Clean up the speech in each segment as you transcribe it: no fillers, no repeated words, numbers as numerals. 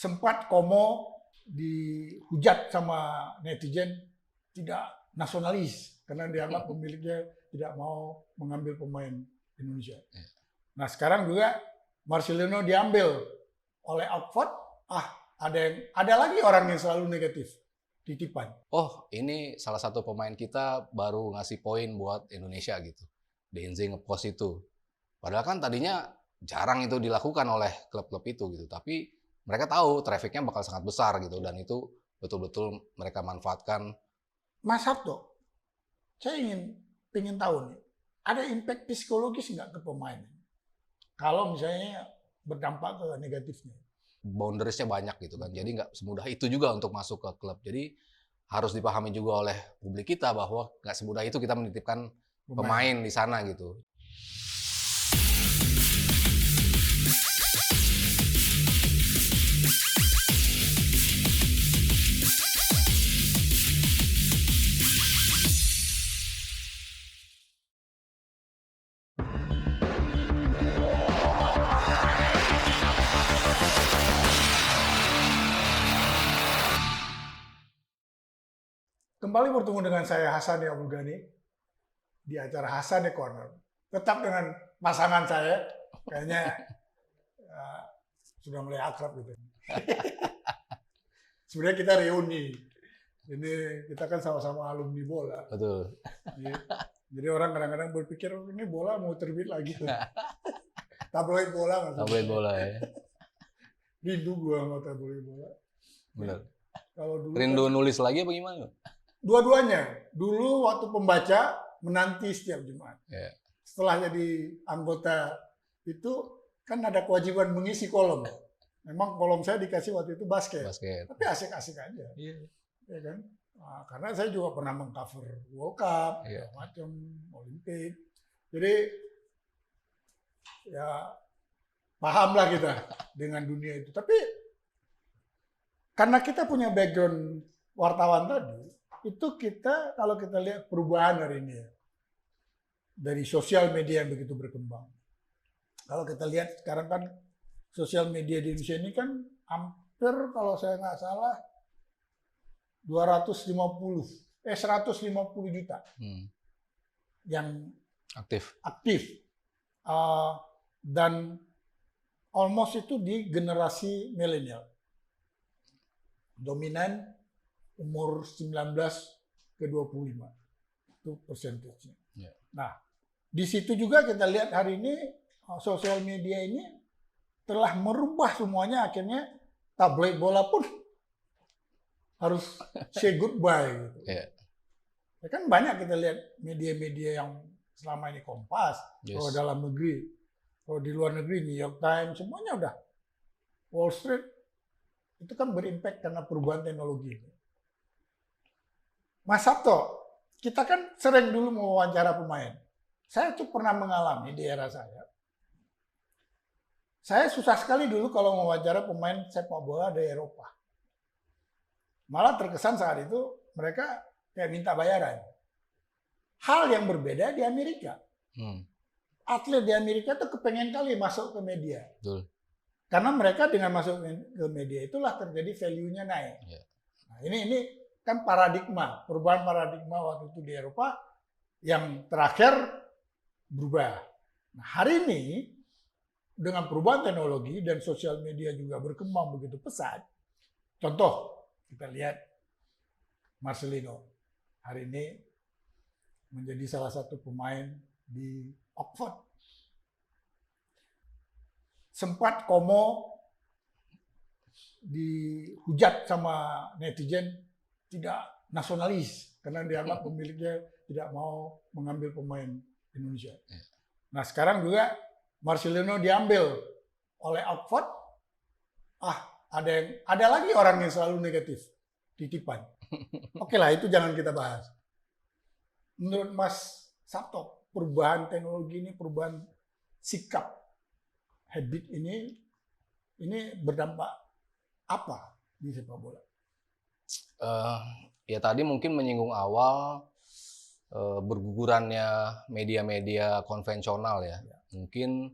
sempat Como dihujat sama netizen tidak nasionalis karena dianggap pemiliknya tidak mau mengambil pemain Indonesia. Nah sekarang juga Marcelino diambil oleh Oxford. Ada lagi orang yang selalu negatif, titipan. Oh, ini salah satu pemain kita baru ngasih poin buat Indonesia gitu. DNZ ngepost itu. Padahal kan tadinya jarang itu dilakukan oleh klub-klub itu gitu. Tapi mereka tahu trafficnya bakal sangat besar gitu. Dan itu betul-betul mereka manfaatkan. Mas Sabto, saya ingin tahu nih, ada impact psikologis nggak ke pemain? Kalau misalnya berdampak ke negatifnya. Boundariesnya banyak gitu kan. Jadi nggak semudah itu juga untuk masuk ke klub. Jadi harus dipahami juga oleh publik kita bahwa nggak semudah itu kita menitipkan pemain di sana gitu. Kembali bertemu dengan saya Hasan Abdul Ghani di acara Hasan Corner. Tetap dengan pasangan saya, kayaknya sudah mulai akrab gitu. Sebenarnya kita reuni. Ini kita kan sama-sama alumni bola. Betul. Jadi orang kadang-kadang berpikir ini bola mau terbit lagi. Tabloid bola. Tabloid bola ya. Rindu gua sama tabloid bola. Benar. Kalau dulu rindu kan, nulis lagi apa gimana? Dua-duanya. Dulu waktu pembaca menanti setiap Jumat. Yeah. Setelah jadi anggota itu kan ada kewajiban mengisi kolom. Memang kolom saya dikasih waktu itu basket. Tapi asik-asik aja. Yeah. Ya kan? Nah, karena saya juga pernah mengcover World Cup, yeah, macam Olimpik. Jadi ya pahamlah kita dengan dunia itu. Tapi karena kita punya background wartawan tadi, itu kita kalau kita lihat perubahan hari ini ya, dari sosial media yang begitu berkembang. Kalau kita lihat sekarang kan sosial media di Indonesia ini kan hampir kalau saya nggak salah 150 juta yang aktif. Dan almost itu di generasi milenial. Dominan umur 19 ke 25. Itu persentasenya. Yeah. Nah, di situ juga kita lihat hari ini sosial media ini telah merubah semuanya, akhirnya tabloid bola pun harus say goodbye gitu. Yeah. Ya kan banyak kita lihat media-media yang selama ini Kompas, kalau dalam negeri, kalau di luar negeri New York Times, semuanya udah Wall Street, itu kan berimpact karena perubahan teknologi. Mas Sabto, kita kan sering dulu mewawancara pemain. Saya tuh pernah mengalami di era saya. Saya susah sekali dulu kalau mewawancara pemain sepak bola dari Eropa. Malah terkesan saat itu mereka kayak minta bayaran. Hal yang berbeda di Amerika. Atlet di Amerika tuh kepengen kali masuk ke media. Betul. Karena mereka dengan masuk ke media itulah terjadi value-nya naik. Yeah. Nah, ini kan paradigma, perubahan paradigma waktu itu di Eropa yang terakhir berubah. Nah, hari ini dengan perubahan teknologi dan sosial media juga berkembang begitu pesat. Contoh, kita lihat Marcelino hari ini menjadi salah satu pemain di Oxford. Sempat Como dihujat sama netizen tidak nasionalis karena dianggap pemiliknya tidak mau mengambil pemain Indonesia. Nah sekarang juga Marcelino diambil oleh Oxford. Ada lagi orang yang selalu negatif, titipan. Oke lah, itu jangan kita bahas. Menurut Mas Sabto, perubahan teknologi ini, perubahan sikap, habit ini berdampak apa di sepak bola? Ya tadi mungkin menyinggung awal bergugurannya media-media konvensional ya. Mungkin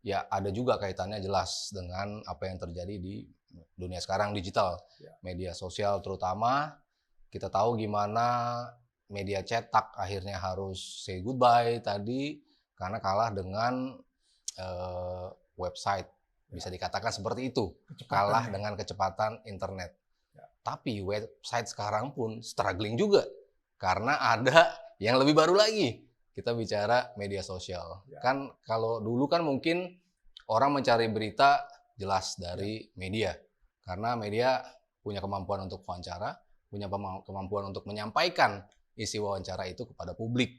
ya ada juga kaitannya jelas dengan apa yang terjadi di dunia sekarang digital, media sosial terutama. Kita tahu gimana media cetak akhirnya harus say goodbye tadi karena kalah dengan website. Bisa dikatakan seperti itu, kalah dengan kecepatan internet. Tapi website sekarang pun struggling juga karena ada yang lebih baru lagi. Kita bicara media sosial. Kan kalau dulu kan mungkin orang mencari berita jelas dari media. Karena media punya kemampuan untuk wawancara, punya kemampuan untuk menyampaikan isi wawancara itu kepada publik.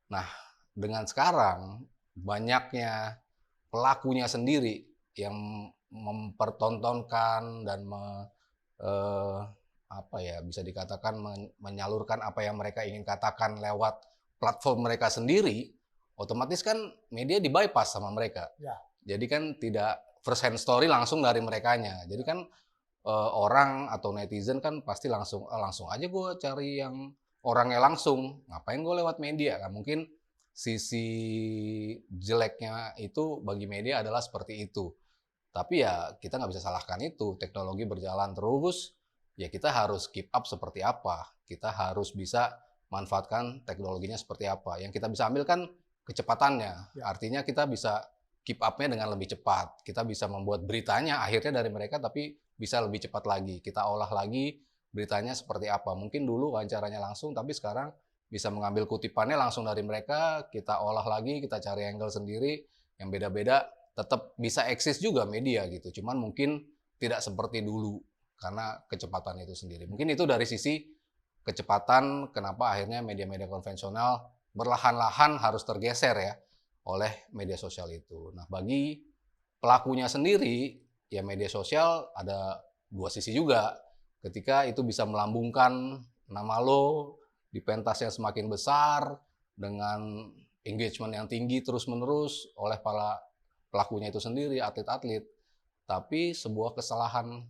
Nah, dengan sekarang banyaknya pelakunya sendiri yang mempertontonkan dan bisa dikatakan menyalurkan apa yang mereka ingin katakan lewat platform mereka sendiri, otomatis kan media di bypass sama mereka. Jadi kan tidak first hand story langsung dari merekanya. Jadi kan orang atau netizen kan pasti langsung aja gue cari yang orangnya langsung. Ngapain gue lewat media? Kan mungkin sisi jeleknya itu bagi media adalah seperti itu. Tapi ya kita nggak bisa salahkan itu. Teknologi berjalan terus, ya kita harus keep up seperti apa. Kita harus bisa manfaatkan teknologinya seperti apa. Yang kita bisa ambil kan kecepatannya. Artinya kita bisa keep up-nya dengan lebih cepat. Kita bisa membuat beritanya akhirnya dari mereka tapi bisa lebih cepat lagi. Kita olah lagi beritanya seperti apa. Mungkin dulu wawancaranya langsung, tapi sekarang bisa mengambil kutipannya langsung dari mereka, kita olah lagi, kita cari angle sendiri yang beda-beda. Tetap bisa eksis juga media gitu, cuman mungkin tidak seperti dulu karena kecepatan itu sendiri. Mungkin itu dari sisi kecepatan kenapa akhirnya media-media konvensional berlahan-lahan harus tergeser ya oleh media sosial itu. Nah, bagi pelakunya sendiri ya media sosial ada dua sisi juga. Ketika itu bisa melambungkan nama lo di pentas yang semakin besar dengan engagement yang tinggi terus-menerus oleh para pelakunya itu sendiri, atlet-atlet. Tapi sebuah kesalahan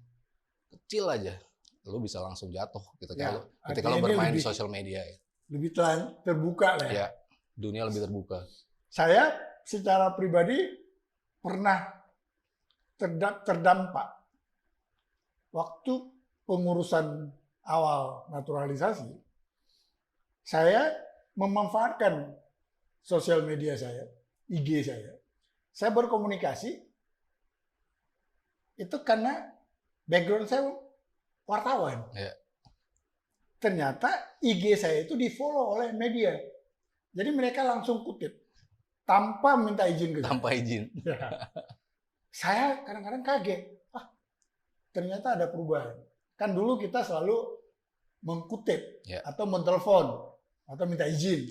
kecil aja, lo bisa langsung jatuh ketika lo bermain di sosial media. Lebih terbuka lah ya. Ya, dunia lebih terbuka. Saya secara pribadi pernah terdampak waktu pengurusan awal naturalisasi. Saya memanfaatkan sosial media saya, IG saya berkomunikasi itu karena background saya wartawan. Ternyata IG saya itu di-follow oleh media. Jadi mereka langsung kutip tanpa minta izin ke saya. Tanpa izin. Saya kadang-kadang kaget. Ternyata ada perubahan. Kan dulu kita selalu mengkutip atau mentelepon atau minta izin.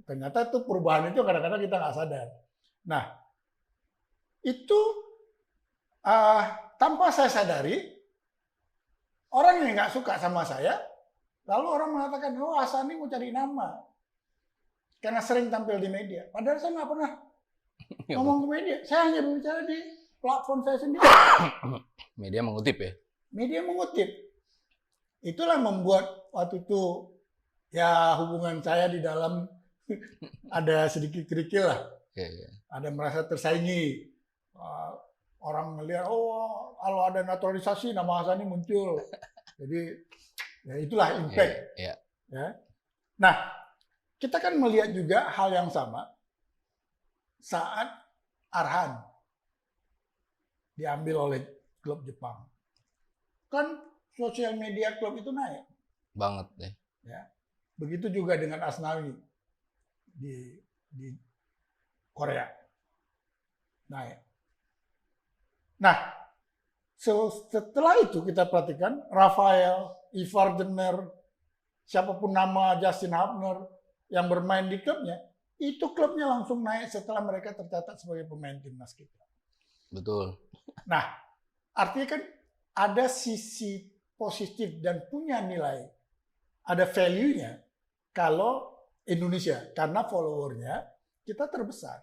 Ternyata itu perubahan itu kadang-kadang kita nggak sadar. Nah, itu tanpa saya sadari, orang yang nggak suka sama saya, lalu orang mengatakan, oh Asani mau cari nama. Karena sering tampil di media. Padahal saya nggak pernah ngomong ke media. Saya hanya berbicara di platform saya sendiri. Media mengutip ya? Media mengutip. Itulah membuat waktu itu ya hubungan saya di dalam ada sedikit kerikil lah. Ada merasa tersaingi. Orang melihat, oh kalau ada naturalisasi nama Asani muncul. Jadi ya itulah impact. Ya. Nah, kita kan melihat juga hal yang sama saat Arhan diambil oleh klub Jepang. Kan sosial media klub itu naik. Banget deh. Ya. Begitu juga dengan Asnawi di Korea. Naik. Nah, setelah itu kita perhatikan Rafael, Ivar Jenner, siapapun nama Justin Hubner yang bermain di klubnya, itu klubnya langsung naik setelah mereka tercatat sebagai pemain timnas kita. Betul. Nah, artinya kan ada sisi positif dan punya nilai, ada value-nya kalau Indonesia, karena followernya kita terbesar.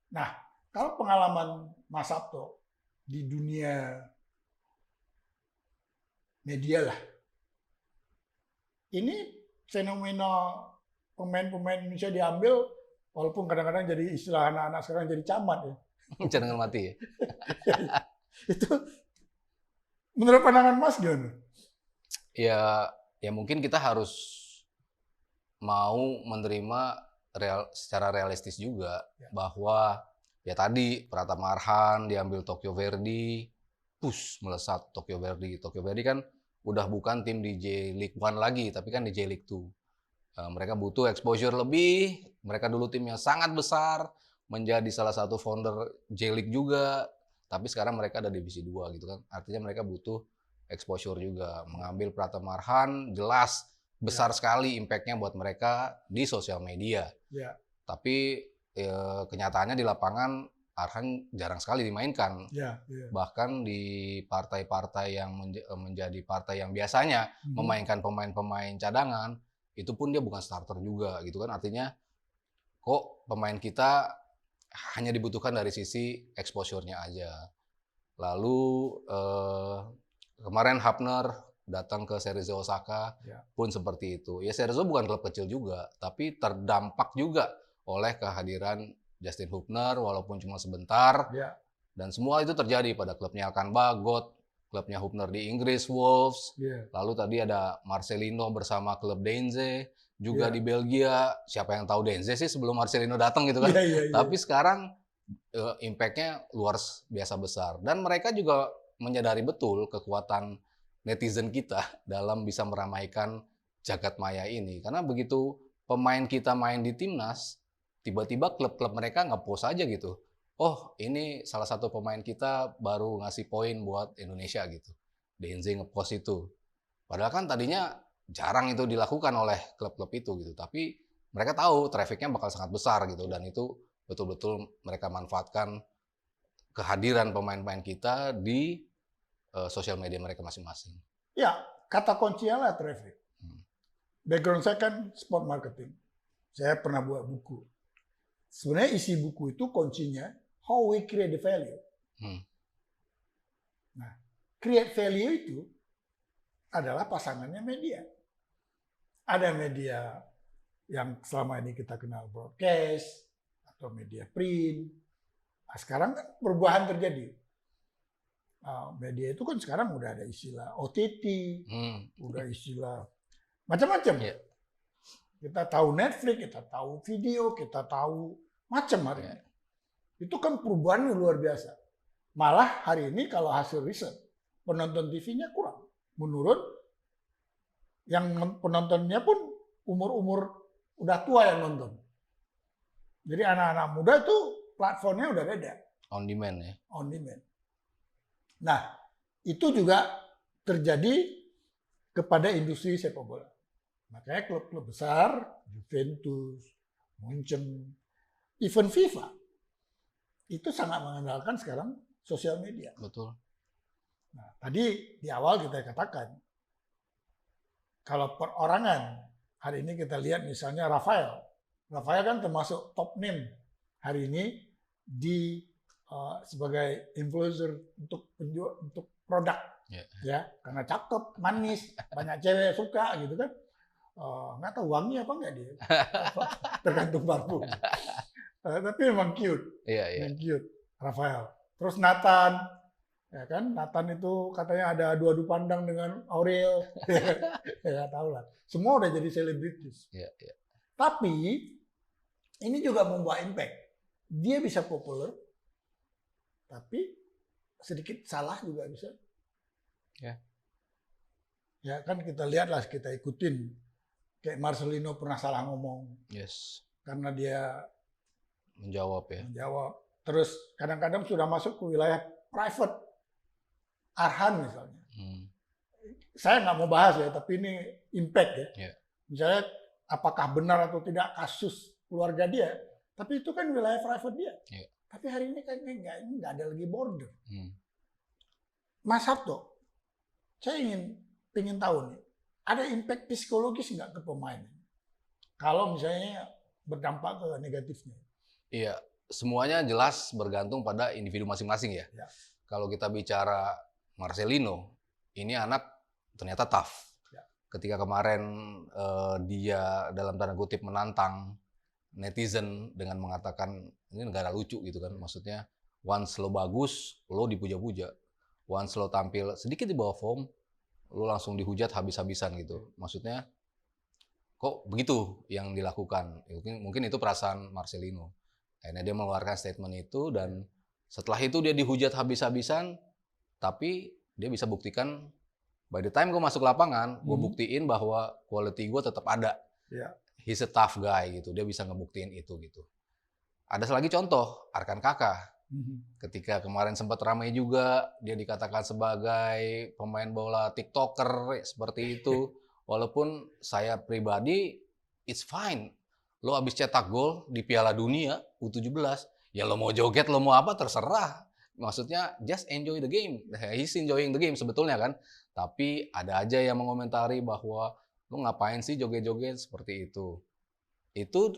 Nah, kalau pengalaman Mas Sabto di dunia media lah, ini fenomena pemain-pemain Indonesia diambil, walaupun kadang-kadang jadi istilah anak-anak sekarang jadi camat ya. Cadangan mati ya? Menurut pandangan Mas gimana? Ya, ya mungkin kita harus mau menerima secara realistis juga Ya. bahwa ya tadi Pratama Arhan diambil Tokyo Verdy, push melesat Tokyo Verdy. Tokyo Verdy kan udah bukan tim di J-League 1 lagi, tapi kan di J-League 2. Mereka butuh exposure lebih, mereka dulu tim yang sangat besar, menjadi salah satu founder J-League juga, tapi sekarang mereka ada divisi 2 gitu kan. Artinya mereka butuh exposure juga. Mengambil Pratama Arhan jelas besar sekali impact-nya buat mereka di sosial media. Ya. Tapi kenyataannya di lapangan Arhan jarang sekali dimainkan. Ya. Bahkan di partai-partai yang menjadi partai yang biasanya memainkan pemain-pemain cadangan, itu pun dia bukan starter juga gitu kan. Artinya kok pemain kita hanya dibutuhkan dari sisi exposure-nya aja. Lalu kemarin Hapner datang ke Cerezo Osaka pun seperti itu. Ya Cerezo bukan klub kecil juga, tapi terdampak juga oleh kehadiran Justin Hubner walaupun cuma sebentar. Ya. Dan semua itu terjadi pada klubnya Alkan Bagot, klubnya Hubner di Inggris, Wolves. Ya. Lalu tadi ada Marcelino bersama klub Denze, juga di Belgia. Siapa yang tahu Denze sih sebelum Marcelino datang gitu kan. Tapi sekarang impact-nya luar biasa besar. Dan mereka juga menyadari betul kekuatan netizen kita dalam bisa meramaikan jagat maya ini. Karena begitu pemain kita main di timnas, tiba-tiba klub-klub mereka nge-post aja gitu. Oh, ini salah satu pemain kita baru ngasih poin buat Indonesia gitu. Denze nge-post itu. Padahal kan tadinya jarang itu dilakukan oleh klub-klub itu gitu. Tapi mereka tahu trafficnya bakal sangat besar gitu. Dan itu betul-betul mereka manfaatkan kehadiran pemain-pemain kita di sosial media mereka masing-masing. Ya, kata kuncinya lah traffic. Background saya kan sport marketing. Saya pernah buat buku. Sebenarnya isi buku itu kuncinya how we create the value. Nah, create value itu adalah pasangannya media. Ada media yang selama ini kita kenal broadcast atau media print. Nah, sekarang kan perubahan terjadi. Media itu kan sekarang udah ada istilah OTT, udah istilah macam-macam. Yeah. Kita tahu Netflix, kita tahu video, kita tahu macam hari ini. Itu kan perubahan yang luar biasa. Malah hari ini kalau hasil riset, penonton TV-nya kurang. Menurun, yang penontonnya pun umur-umur udah tua yang nonton. Jadi anak-anak muda itu platformnya udah beda. On demand ya? On demand. Nah, itu juga terjadi kepada industri sepak bola. Makanya klub-klub besar, Juventus, Munchen, even FIFA, itu sangat mengandalkan sekarang sosial media. Betul. Nah, tadi di awal kita katakan, kalau perorangan, hari ini kita lihat misalnya Rafael. Rafael kan termasuk top name hari ini di sebagai influencer untuk produk, ya karena cakep, manis, banyak cewek suka gitu kan. Nggak tahu wangi apa nggak dia, tergantung parfum. Tapi memang cute, yang cute, Rafael. Terus Nathan, ya kan, Nathan itu katanya ada adu pandang dengan Aurel, ya tahu lah. Semua udah jadi selebritis. Tapi ini juga membawa impact. Dia bisa populer, tapi sedikit salah juga bisa. Ya kan kita lihatlah, kita ikutin. Kayak Marcelino pernah salah ngomong. Karena dia menjawab. Terus kadang-kadang sudah masuk ke wilayah private. Arhan misalnya. Saya nggak mau bahas ya, tapi ini impact ya. Misalnya apakah benar atau tidak kasus keluarga dia, tapi itu kan wilayah private dia. Tapi hari ini kayaknya nggak ada lagi border. Mas Sabto, saya ingin tahu nih, ada impact psikologis nggak ke pemain? Kalau misalnya berdampak ke negatifnya. Iya, semuanya jelas bergantung pada individu masing-masing ya. Kalau kita bicara Marcelino, ini anak ternyata tough. Ketika kemarin dia dalam tanda kutip menantang netizen dengan mengatakan ini negara lucu gitu kan, maksudnya once lo bagus, lo dipuja-puja. Once lo tampil sedikit di bawah form, lo langsung dihujat habis-habisan gitu. Maksudnya, kok begitu yang dilakukan? Mungkin itu perasaan Marcelino. Akhirnya dia mengeluarkan statement itu, dan setelah itu dia dihujat habis-habisan, tapi dia bisa buktikan, by the time gue masuk lapangan, gue buktiin bahwa quality gue tetap ada. Ya. He's a tough guy gitu, dia bisa ngebuktiin itu gitu. Ada lagi contoh, Arkan Kakak. Ketika kemarin sempat ramai juga, dia dikatakan sebagai pemain bola TikToker seperti itu. Walaupun saya pribadi, it's fine. Lo habis cetak gol di Piala Dunia U17, ya lo mau joget, lo mau apa, terserah. Maksudnya, just enjoy the game. He's enjoying the game sebetulnya kan. Tapi ada aja yang mengomentari bahwa lo ngapain sih joget-joget seperti itu. Itu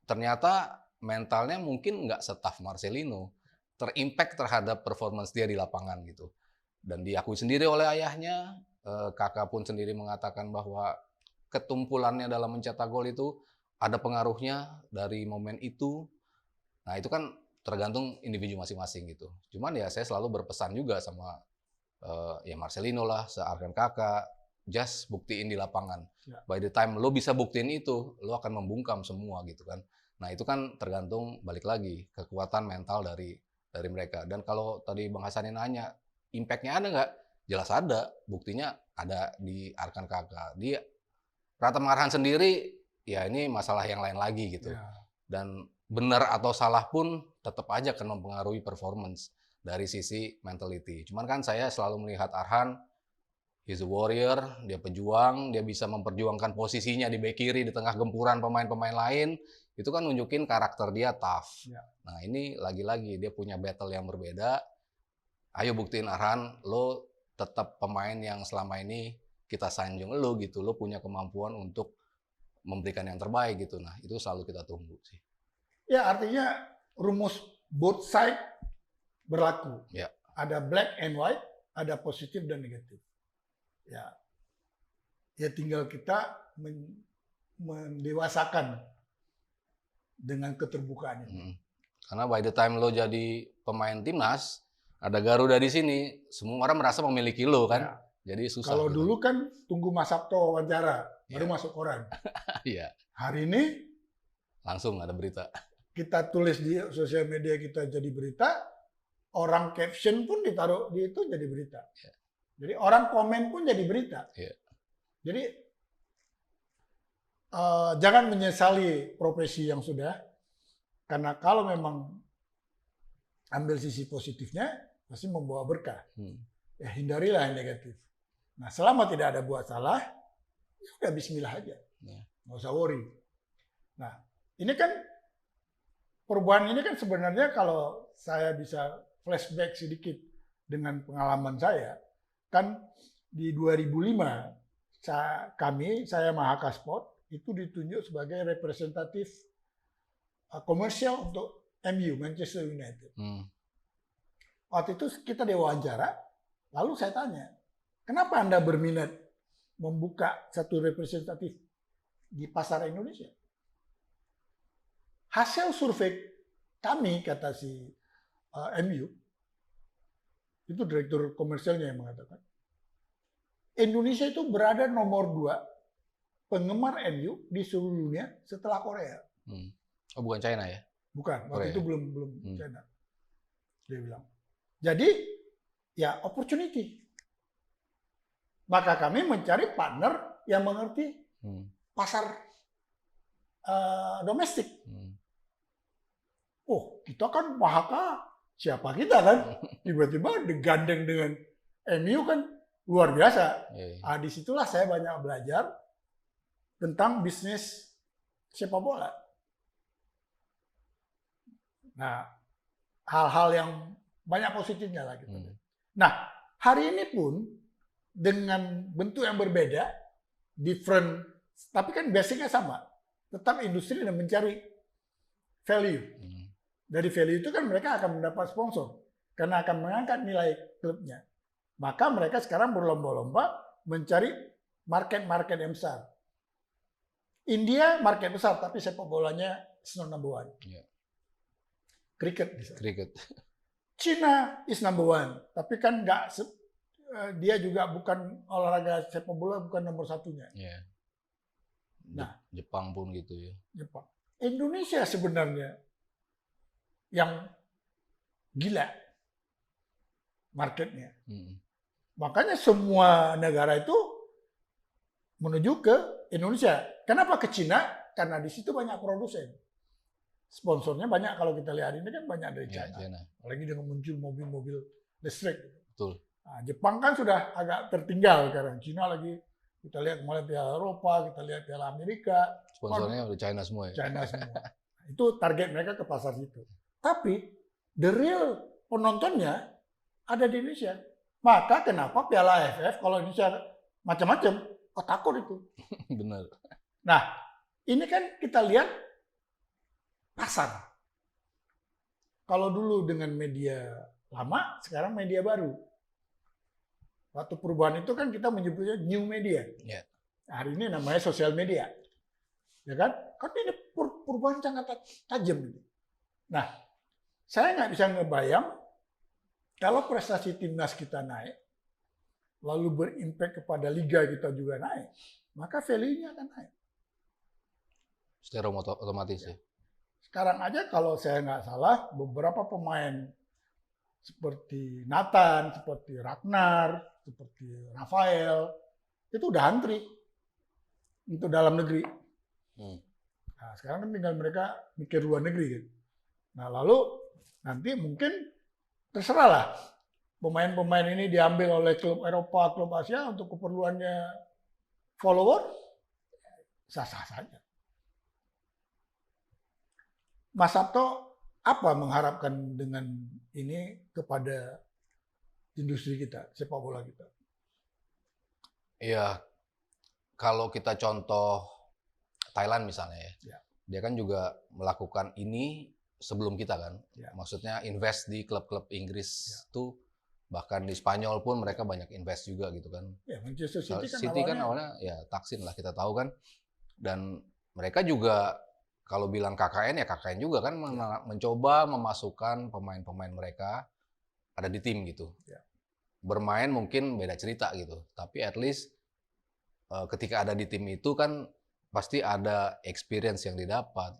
ternyata mentalnya mungkin nggak setaf Marcelino, terimpact terhadap performance dia di lapangan gitu. Dan diakui sendiri oleh ayahnya, Kakak pun sendiri mengatakan bahwa ketumpulannya dalam mencetak gol itu ada pengaruhnya dari momen itu. Nah itu kan tergantung individu masing-masing gitu. Cuman ya saya selalu berpesan juga sama ya Marcelino lah, Arkan Kakak, just buktiin di lapangan. Ya. By the time lo bisa buktiin itu, lo akan membungkam semua gitu kan. Nah itu kan tergantung, balik lagi, kekuatan mental dari mereka. Dan kalau tadi Bang Hasanin nanya, impact-nya ada nggak? Jelas ada, buktinya ada di Arkan Kakak. Di Pratama Arhan sendiri, ya ini masalah yang lain lagi gitu. Ya. Dan benar atau salah pun tetap aja akan mempengaruhi performance dari sisi mentality. Cuman kan saya selalu melihat Arhan, he's a warrior, dia pejuang, dia bisa memperjuangkan posisinya di bek kiri di tengah gempuran pemain-pemain lain. Itu kan nunjukin karakter dia tough. Ya. Nah ini lagi-lagi dia punya battle yang berbeda. Ayo buktiin Arhan, lo tetap pemain yang selama ini kita sanjung lo gitu. Lo punya kemampuan untuk memberikan yang terbaik gitu. Nah itu selalu kita tunggu sih. Ya artinya rumus both side berlaku. Ya. Ada black and white, ada positif dan negatif. Ya tinggal kita mendewasakan dengan keterbukaan ini. Karena by the time lo jadi pemain timnas, ada Garuda di sini, semua orang merasa memiliki lo kan. Ya. Jadi susah. Kalau gitu. Dulu kan tunggu Mas Sabto wawancara, baru masuk koran. Iya. Hari ini langsung ada berita. Kita tulis di sosial media kita jadi berita, orang caption pun ditaruh di itu jadi berita. Ya. Jadi orang komen pun jadi berita. Ya. Jadi jangan menyesali profesi yang sudah, karena kalau memang ambil sisi positifnya, pasti membawa berkah. Ya hindarilah yang negatif. Nah selama tidak ada buat salah, ya udah bismillah aja. Nggak usah worry. Nah ini kan, perubahan ini kan sebenarnya kalau saya bisa flashback sedikit dengan pengalaman saya, kan di 2005, saya Mahaka Sport, itu ditunjuk sebagai representatif komersial untuk MU, Manchester United. Waktu itu kita diwawancara, lalu saya tanya, kenapa Anda berminat membuka satu representatif di pasar Indonesia? Hasil survei kami, kata si MU, itu direktur komersialnya yang mengatakan, Indonesia itu berada nomor 2 penggemar MU di seluruh dunia setelah Korea. Oh bukan China ya? Bukan, waktu itu belum China. Dia bilang. Jadi ya opportunity. Maka kami mencari partner yang mengerti pasar domestik. Oh kita kan Mahaka, siapa kita kan? Tiba-tiba digandeng dengan MU kan luar biasa. Nah, disitulah saya banyak belajar tentang bisnis sepak bola. Nah, hal-hal yang banyak positifnya lah gitu. Nah, hari ini pun dengan bentuk yang berbeda, different, tapi kan basicnya sama. Tetap industri dan mencari value. Dari value itu kan mereka akan mendapat sponsor karena akan mengangkat nilai klubnya. Maka mereka sekarang berlomba-lomba mencari market-market yang besar. India market besar, tapi sepak bolanya is not number one. Yeah. Cricket bisa. Cricket. China is number one, tapi kan dia juga bukan olahraga sepak bola, bukan nomor satunya. Iya. Nah, Jepang pun gitu ya. Jepang. Indonesia sebenarnya yang gila marketnya. Makanya semua negara itu menuju ke Indonesia. Kenapa ke Cina? Karena di situ banyak produsen. Sponsornya banyak, kalau kita lihat ini kan banyak dari China. Apalagi dengan muncul mobil-mobil listrik. Betul. Nah, Jepang kan sudah agak tertinggal sekarang. Cina lagi, kita lihat kemarin Piala Eropa, kita lihat Piala Amerika. Sponsornya udah China semua ya? China semua. Itu target mereka ke pasar situ. Tapi the real penontonnya ada di Indonesia. Maka kenapa Piala AFF kalau Indonesia macam-macam, kok takut itu? Benar. Nah, ini kan kita lihat pasar. Kalau dulu dengan media lama, sekarang media baru. Waktu perubahan itu kan kita menyebutnya new media. Yeah. Hari ini namanya sosial media. Ya kan? Kan ini perubahan sangat tajam. Nah, saya nggak bisa ngebayang kalau prestasi timnas kita naik, lalu berimpact kepada liga kita juga naik, maka value-nya akan naik. Secara otomatis ya. Sekarang aja kalau saya nggak salah, beberapa pemain seperti Nathan, seperti Ragnar, seperti Rafael, itu udah antri untuk dalam negeri. Nah, sekarang kan tinggal mereka mikir luar negeri. Gitu. Nah, lalu nanti mungkin terserahlah pemain-pemain ini diambil oleh klub Eropa, klub Asia untuk keperluannya follower, sah-sah saja. Mas Sabto, apa mengharapkan dengan ini kepada industri kita, sepak bola kita? Iya, kalau kita contoh Thailand misalnya ya, dia kan juga melakukan ini sebelum kita kan. Maksudnya invest di klub-klub Inggris tuh, bahkan di Spanyol pun mereka banyak invest juga gitu kan. Ya, Manchester City kan awalnya ya Taksin lah kita tahu kan. Dan mereka juga kalau bilang KKN ya KKN juga kan mencoba memasukkan pemain-pemain mereka ada di tim gitu. Bermain mungkin beda cerita gitu, tapi at least ketika ada di tim itu kan pasti ada experience yang didapat,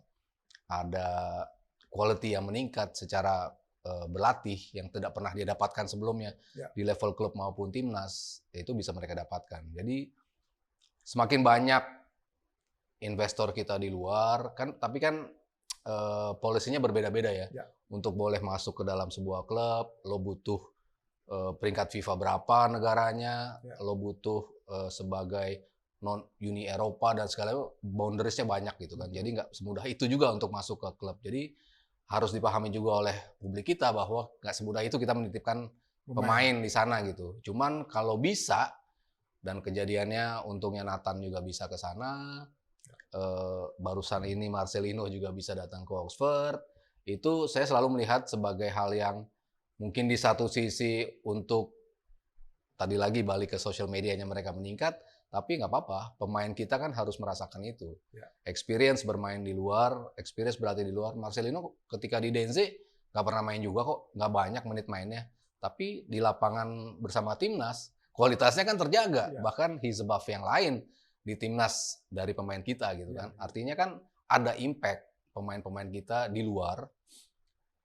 ada quality yang meningkat secara berlatih yang tidak pernah dia dapatkan sebelumnya di level klub maupun timnas, itu bisa mereka dapatkan. Jadi semakin banyak investor kita di luar kan, tapi kan polisinya berbeda-beda ya. Untuk boleh masuk ke dalam sebuah klub, lo butuh peringkat FIFA berapa negaranya, lo butuh sebagai non-Uni Eropa dan segala boundariesnya banyak gitu kan. Jadi nggak semudah itu juga untuk masuk ke klub. Jadi harus dipahami juga oleh publik kita bahwa nggak semudah itu kita menitipkan pemain di sana gitu. Cuman kalau bisa, dan kejadiannya untungnya Nathan juga bisa ke sana, barusan ini Marcelino juga bisa datang ke Oxford, itu saya selalu melihat sebagai hal yang mungkin di satu sisi untuk tadi lagi balik ke sosial medianya mereka meningkat, tapi nggak apa-apa, pemain kita kan harus merasakan itu. Experience bermain di luar, experience berlatih di luar. Marcelino ketika di Denze nggak pernah main juga kok, nggak banyak menit mainnya. Tapi di lapangan bersama timnas, kualitasnya kan terjaga. Bahkan he's above yang lain di timnas dari pemain kita gitu kan. Artinya kan ada impact pemain-pemain kita di luar.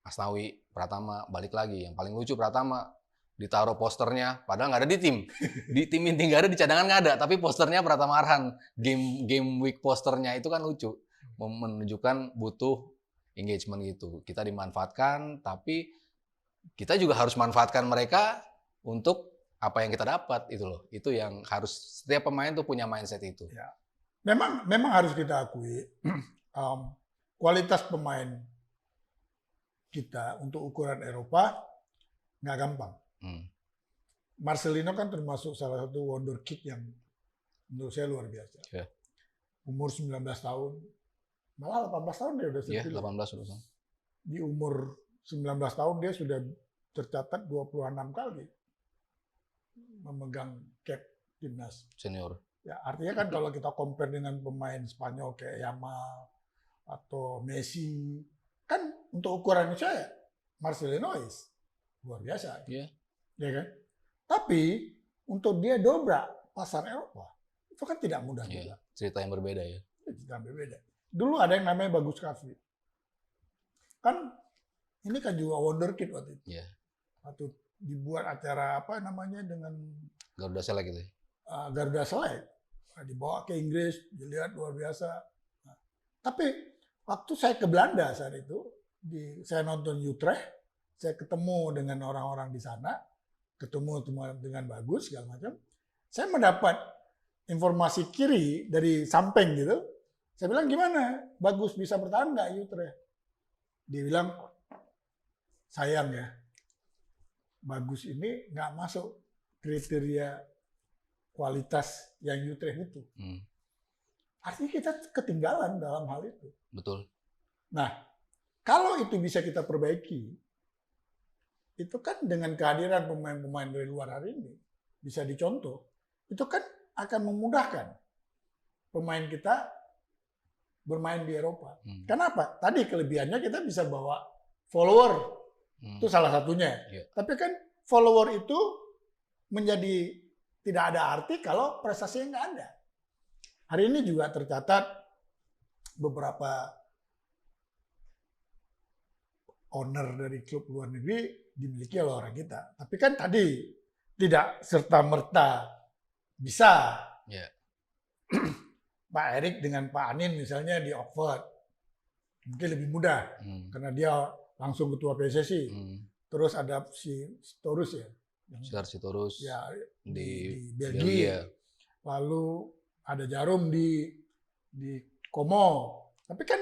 Asnawi Pratama balik lagi, yang paling lucu Pratama ditaruh posternya, padahal nggak ada di tim. Di tim inti nggak ada, di cadangan nggak ada, tapi posternya Pratama Arhan. Game week posternya itu kan lucu, menunjukkan butuh engagement gitu. Kita dimanfaatkan, tapi kita juga harus manfaatkan mereka untuk apa yang kita dapat itu loh. Itu yang harus setiap pemain tuh punya mindset itu. Memang harus kita akui kualitas pemain kita untuk ukuran Eropa nggak gampang. Marcelino kan termasuk salah satu wonder kid yang menurut saya luar biasa. Umur 19 tahun, malah 18 tahun dia udah Iya, 18 udah. Di umur 19 tahun dia sudah tercatat 26 kali memegang cap timnas senior. Ya, artinya kan kalau kita compare dengan pemain Spanyol kayak Yamal atau Messi, kan untuk ukuran Indonesia ya Marcelino is luar biasa, Iya. ya kan? Tapi untuk dia dobrak pasar Eropa itu kan tidak mudah juga. Iya. Cerita yang berbeda ya. Kita beda. Dulu ada yang namanya Bagus Kavi. Kan ini kan juga wonderkid waktu itu. Iya. Waktu dibuat acara apa namanya dengan Garuda Select gitu ya. Garuda Select. Nah, dibawa ke Inggris, dilihat luar biasa. Nah, tapi waktu saya ke Belanda saat itu, saya nonton Utrecht, saya ketemu dengan orang-orang di sana, ketemu dengan Bagus segala macam. Saya mendapat informasi kiri dari samping gitu. Saya bilang gimana? Bagus bisa bertahan nggak Utrecht? Dia bilang sayang ya, Bagus ini nggak masuk kriteria kualitas yang Utrecht itu. Artinya kita ketinggalan dalam hal itu. Betul. Nah, kalau itu bisa kita perbaiki, itu kan dengan kehadiran pemain-pemain dari luar hari ini, bisa dicontoh, itu kan akan memudahkan pemain kita bermain di Eropa. Kenapa? Tadi kelebihannya kita bisa bawa follower, itu salah satunya. Yeah. Tapi kan follower itu menjadi tidak ada arti kalau prestasinya nggak ada. Hari ini juga tercatat beberapa owner dari klub luar negeri dimiliki oleh orang kita. Tapi kan tadi tidak serta-merta bisa. Yeah. Pak Erik dengan Pak Anin misalnya di Oxford. Mungkin lebih mudah karena dia langsung ketua PSSI. Terus ada si Sitorus ya. Sitar Sitorus Ya, di Belgia. Lalu ada Jarum di Como. Tapi kan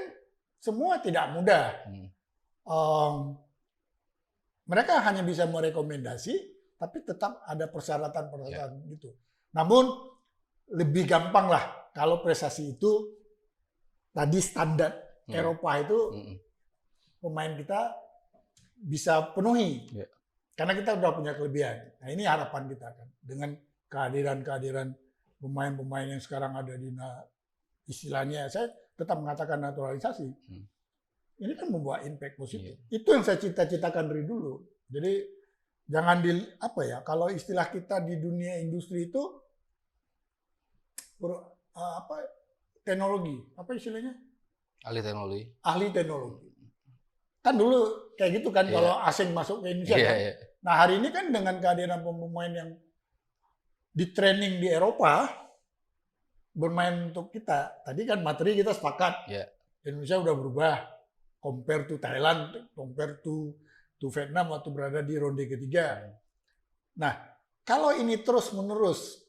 semua tidak mudah. Mereka hanya bisa merekomendasi, tapi tetap ada persyaratan-persyaratan gitu. Namun lebih gampang lah kalau prestasi itu tadi standar Eropa itu pemain kita bisa penuhi. Karena kita udah punya kelebihan. Nah ini harapan kita kan. Dengan kehadiran pemain-pemain yang sekarang ada di istilahnya, saya tetap mengatakan naturalisasi. Ini kan membawa impact positif. Itu yang saya cita-citakan dari dulu. Jadi jangan kalau istilah kita di dunia industri itu teknologi, apa istilahnya? Ahli teknologi. Ahli teknologi. Kan dulu kayak gitu kan kalau asing masuk ke Indonesia. Kan? Nah hari ini kan dengan kehadiran pemain yang di training di Eropa bermain untuk kita. Tadi kan materi kita sepakat. Indonesia udah berubah. Compare to Thailand, compare to Vietnam waktu berada di ronde ketiga. Nah, kalau ini terus-menerus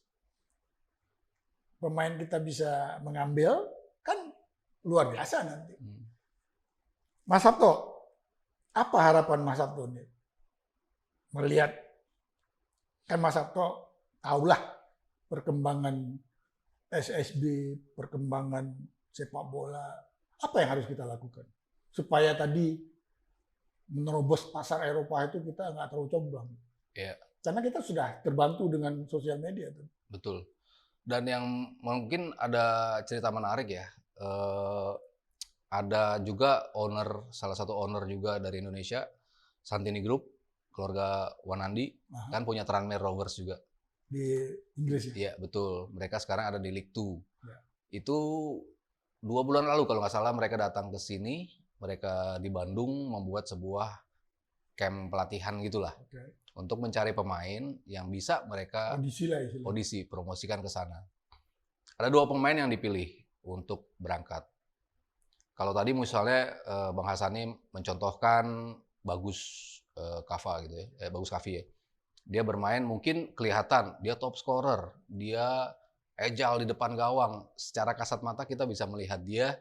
pemain kita bisa mengambil, kan luar biasa nanti. Mas Sabto, apa harapan Mas Sabto ini? Melihat, kan Mas Sabto tahulah perkembangan SSB, perkembangan sepak bola, apa yang harus kita lakukan? Supaya tadi menerobos pasar Eropa itu kita nggak terlalu comblang. Karena kita sudah terbantu dengan sosial media. Betul. Dan yang mungkin ada cerita menarik ya. Ada juga salah satu owner juga dari Indonesia, Santini Group, keluarga Wanandi, kan punya Tranmere Rovers juga. Di Inggris ya? Iya, betul. Mereka sekarang ada di League 2. Itu 2 bulan lalu kalau nggak salah mereka datang ke sini. Mereka di Bandung membuat sebuah camp pelatihan gitulah untuk mencari pemain yang bisa mereka audisi, promosikan ke sana. Ada 2 pemain yang dipilih untuk berangkat. Kalau tadi misalnya Bang Hasani mencontohkan Bagus Kava gitu ya, Bagus Kavi ya. Dia bermain mungkin kelihatan dia top scorer, dia agile di depan gawang. Secara kasat mata kita bisa melihat dia.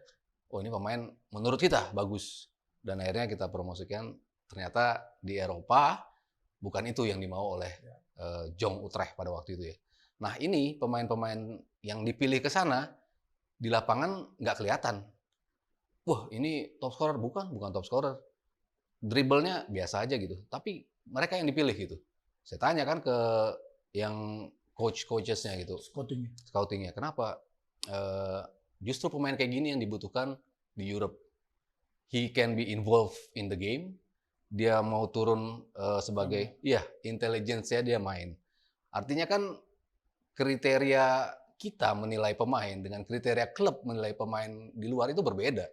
Oh ini pemain menurut kita bagus. Dan akhirnya kita promosikan ternyata di Eropa bukan itu yang dimau oleh Jong Utrecht pada waktu itu ya. Nah ini pemain-pemain yang dipilih ke sana di lapangan nggak kelihatan. Wah ini top scorer, bukan top scorer. Dribblenya biasa aja gitu. Tapi mereka yang dipilih gitu. Saya tanya kan ke yang coaches-nya gitu. Scoutingnya. Kenapa? Justru pemain kayak gini yang dibutuhkan di Europe. He can be involved in the game, dia mau turun sebagai intelligence-nya dia main. Artinya kan kriteria kita menilai pemain dengan kriteria klub menilai pemain di luar itu berbeda.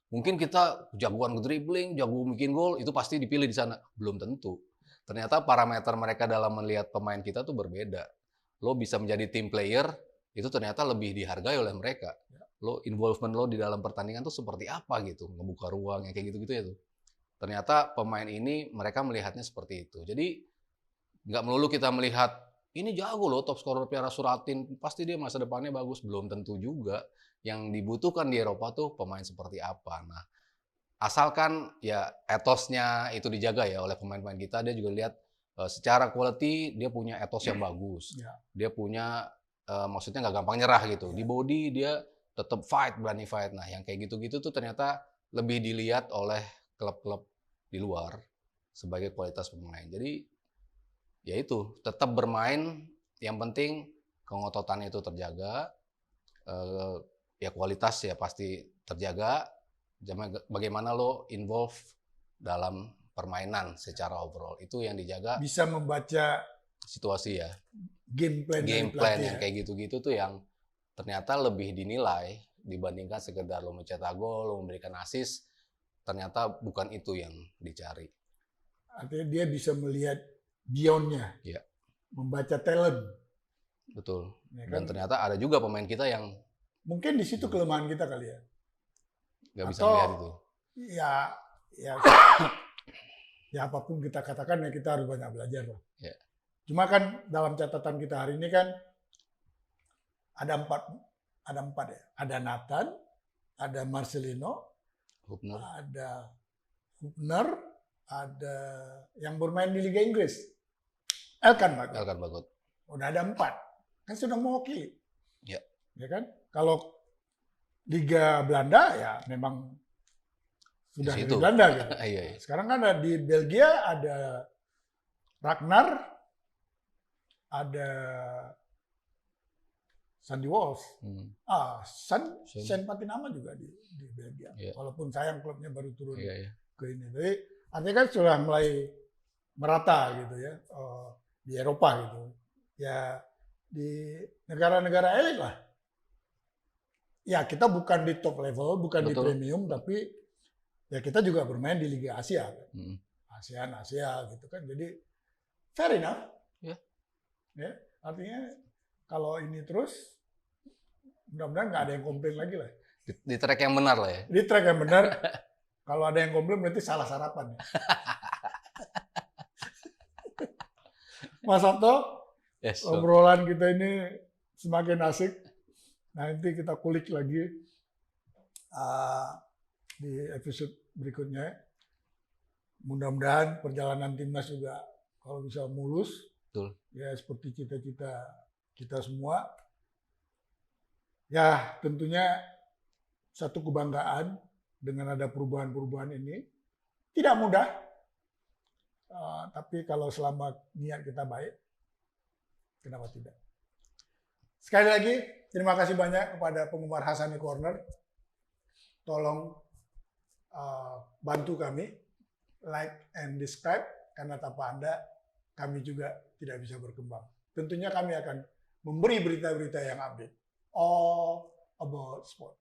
Mungkin kita jagoan dribbling, jago bikin gol, itu pasti dipilih di sana. Belum tentu. Ternyata parameter mereka dalam melihat pemain kita tuh berbeda. Lo bisa menjadi team player, itu ternyata lebih dihargai oleh mereka. Lo involvement lo di dalam pertandingan tuh seperti apa gitu, ngebuka ruang yang kayak gitu-gitu ya tuh. Ternyata pemain ini mereka melihatnya seperti itu. Jadi nggak melulu kita melihat ini jago loh, top scorer Piala Suratin, pasti dia masa depannya bagus. Belum tentu juga. Yang dibutuhkan di Eropa tuh pemain seperti apa. Nah, asalkan ya etosnya itu dijaga ya oleh pemain-pemain kita, dia juga lihat secara quality dia punya etos yang bagus. Dia punya maksudnya nggak gampang nyerah gitu. Di body dia tetap fight, berani fight. Nah, yang kayak gitu-gitu tuh ternyata lebih dilihat oleh klub-klub di luar sebagai kualitas pemain. Jadi ya itu, tetap bermain, yang penting kengototannya itu terjaga, ya kualitas ya pasti terjaga, bagaimana lo involve dalam permainan secara overall, itu yang dijaga. Bisa membaca situasi ya, game plan yang kayak gitu-gitu tuh yang ternyata lebih dinilai dibandingkan sekedar lo mencetak gol, lo memberikan assist, ternyata bukan itu yang dicari. Artinya dia bisa melihat beyond-nya, membaca talent. Betul. Ya kan? Dan ternyata ada juga pemain kita yang mungkin di situ kelemahan kita kali ya. Nggak bisa melihat itu. Ya apapun kita katakan ya kita harus banyak belajar lah. Ya. Cuma kan dalam catatan kita hari ini kan ada empat ya. Ada Nathan, ada Marcelino, ada Hubner, ada yang bermain di Liga Inggris, Elkan Bagot. Udah ada 4, kan sudah mewakili. Ya kan? Kalau Liga Belanda ya memang sudah di Belanda gitu. Sekarang kan ada di Belgia ada Ragnar, ada Sandy Walsh, Sen Patinama juga di Belgia. Walaupun sayang klubnya baru turun ke ini. Jadi artinya kan sudah mulai merata gitu ya di Eropa gitu. Ya di negara-negara elit lah. Ya kita bukan di top level, bukan di premium, tapi ya kita juga bermain di Liga Asia. ASEAN, Asia gitu kan. Jadi fair enough. Ya, artinya kalau ini terus mudah-mudahan nggak ada yang komplain lagi lah. Di track yang benar lah ya. Di track yang benar. Kalau ada yang komplain berarti salah sarapan. Mas Sabto, obrolan kita ini semakin asik. Nanti kita kulik lagi di episode berikutnya. Mudah-mudahan perjalanan timnas juga kalau bisa mulus. Betul. Ya seperti cita-cita kita semua. Ya tentunya satu kebanggaan dengan ada perubahan-perubahan ini. Tidak mudah. Tapi kalau selama niat kita baik, kenapa tidak? Sekali lagi, terima kasih banyak kepada penggemar Hassani Corner. Tolong bantu kami, like and subscribe, karena tanpa Anda, kami juga tidak bisa berkembang. Tentunya kami akan memberi berita-berita yang update. All about sport.